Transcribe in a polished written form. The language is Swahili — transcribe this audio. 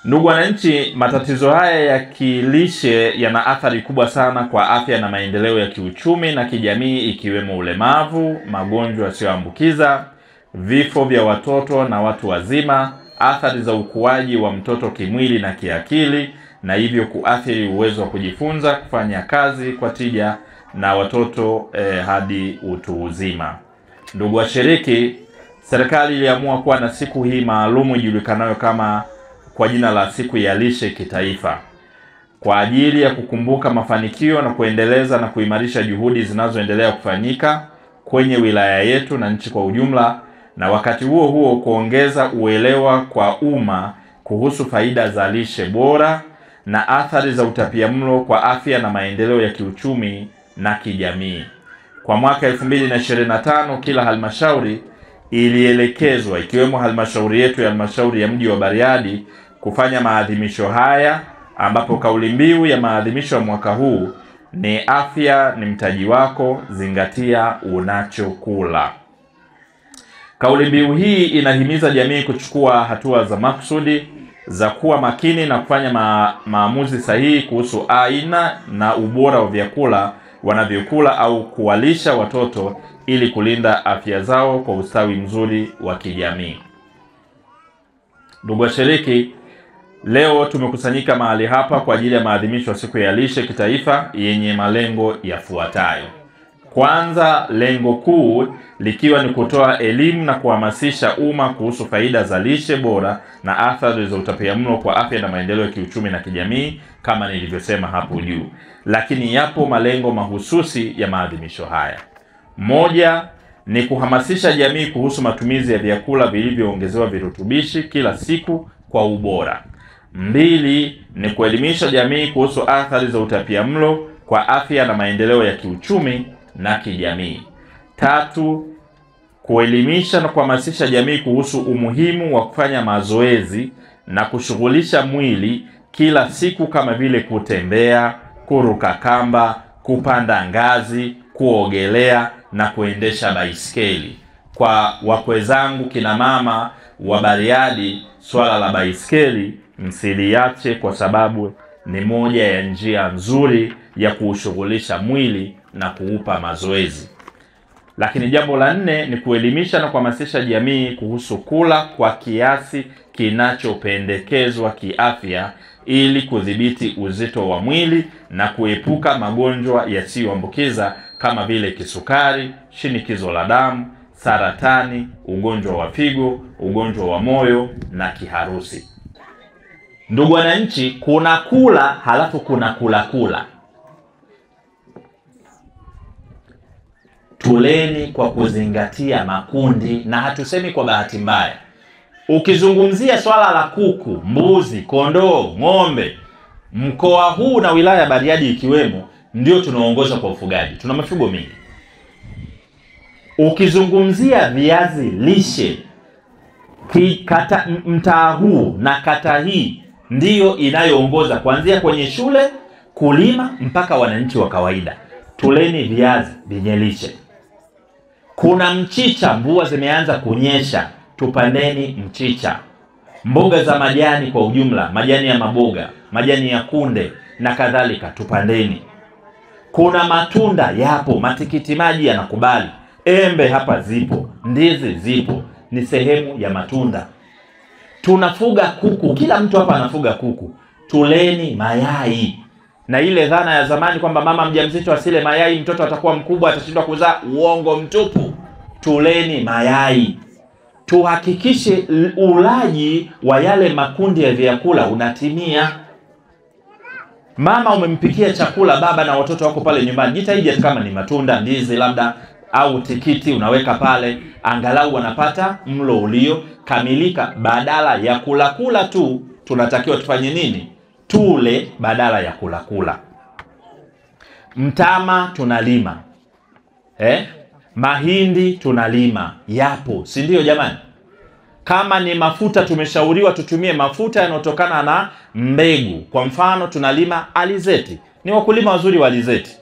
Ndugu wananchi, matatizo haya ya kilishe yana athari kubwa sana kwa afya na maendeleo ya kiuchumi na kijamii, ikiwemo ulemavu, magonjwa yasiyoambukiza, vifo vya watoto na watu wazima, athari za ukuaji wa mtoto kimwili na kiakili, na hivyo kuathiri uwezo wa kujifunza, kufanya kazi kwa tija na watoto hadi utu uzima. Ndugu washiriki, serikali iliamua kuwa na siku hii maalumu ijulikanayo kama kwa jina la siku ya lishe kitaifa, kwa ajili ya kukumbuka mafanikio na kuendeleza na kuimarisha juhudi zinazoendelea kufanyika kwenye wilaya yetu na nchi kwa ujumla, na wakati huo huo kuongeza uelewa kwa umma kuhusu faida za lishe bora na athari za utapiamlo kwa afya na maendeleo ya kiuchumi na kijamii. Kwa mwaka 2025 kila halmashauri ilielekezwa, ikiwemo halmashauri yetu ya halmashauri ya mji wa Bariadi, kufanya maadhimisho haya, ambapo kauli mbiu ya maadhimisho ya mwaka huu ni afya ni mtaji wako, zingatia unachokula. Kauli mbiu hii inahimiza jamii kuchukua hatua za makusudi za kuwa makini na kufanya maamuzi sahihi kuhusu aina na ubora wa vyakula wanavyokula au kuwalisha watoto ili kulinda afya zao kwa ustawi mzuri wa kijamii. Ndugu washiriki, leo tumekusanyika mahali hapa kwa ajili ya maadhimisho ya siku ya lishe kitaifa yenye malengo yafuatayo. Kwanza, lengo kuu likiwa ni kutoa elimu na kuhamasisha umma kuhusu faida za lishe bora na athari za utapiamlo kwa afya na maendeleo ya kiuchumi na kijamii kama nilivyosema hapo juu. Lakini yapo malengo mahususi ya maadhimisho haya. Moja ni kuhamasisha jamii kuhusu matumizi ya vyakula vilivyoongezewa virutubishi kila siku kwa ubora. Mbili ni kuelimisha jamii kuhusu athari za utapiamlo kwa afya na maendeleo ya kiuchumi na kijamii. Tatu, kuelimisha na kuhamasisha jamii kuhusu umuhimu wa kufanya mazoezi na kushughulisha mwili kila siku kama vile kutembea, kuruka kamba, kupanda ngazi, kuogelea na kuendesha baiskeli. Kwa wakwe zangu kina mama wa Bariadi, swala la baiskeli msiliache, kwa sababu ni moja ya njia nzuri ya kuushughulisha mwili na kuupa mazoezi. Lakini jambo la nne ni kuelimisha na kuhamasisha jamii kuhusu kula kwa kiasi kinachopendekezwa kiafya ili kudhibiti uzito wa mwili na kuepuka magonjwa yasiyoambukiza kama vile kisukari, shinikizo la damu, saratani, ugonjwa wa figo, ugonjwa wa moyo na kiharusi. Ndugu wananchi, kuna kula halafu kuna kula. Tuleni kwa kuzingatia makundi, na hatusemi kwa bahati mbaya. Ukizungumzia swala la kuku, mbuzi, kondoo, ng'ombe, mkoa huu na wilaya ya Bariadi ikiwemo ndio tunaongoza kwa ufugaji. Tuna mifugo mingi. Ukizungumzia viazi lishe, mtaa huu na kata hii ndiyo inayoongoza kuanzia kwenye shule, kulima mpaka wananchi wa kawaida. Tuleni viazi vyenye lishe. Kuna mchicha, mvua zimeanza kunyesha, tupandeni mchicha. Mboga za majani kwa ujumla, majani ya maboga, majani ya kunde na kadhalika, tupandeni. Kuna matunda yapo, matikiti maji yanakubali, embe hapa zipo, ndizi zipo, ni sehemu ya matunda. Tunafuga kuku, kila mtu hapa anafuga kuku. Tuleni mayai. Na ile dhana ya zamani kwamba mama mjamzito asile mayai mtoto atakuwa mkubwa atashindwa kuzaa, uongo mtupu. Tuleni mayai. Tuhakikishe ulaji wa yale makundi ya vyakula unatimia. Mama umempikia chakula baba na watoto wako pale nyumbani, jitahidi kama ni matunda, ndizi labda au tikiti unaweka pale, angalau wanapata mlo ulio kamilika. Badala ya kula tu, tunatakiwa tufanye nini? Tule badala ya kula. Mtama tunalima, mahindi tunalima, yapo, si ndio jamani? Kama ni mafuta, tumeshauriwa tutumie mafuta yanayotokana na mbegu. Kwa mfano tunalima alizeti, ni wakulima wazuri wa alizeti,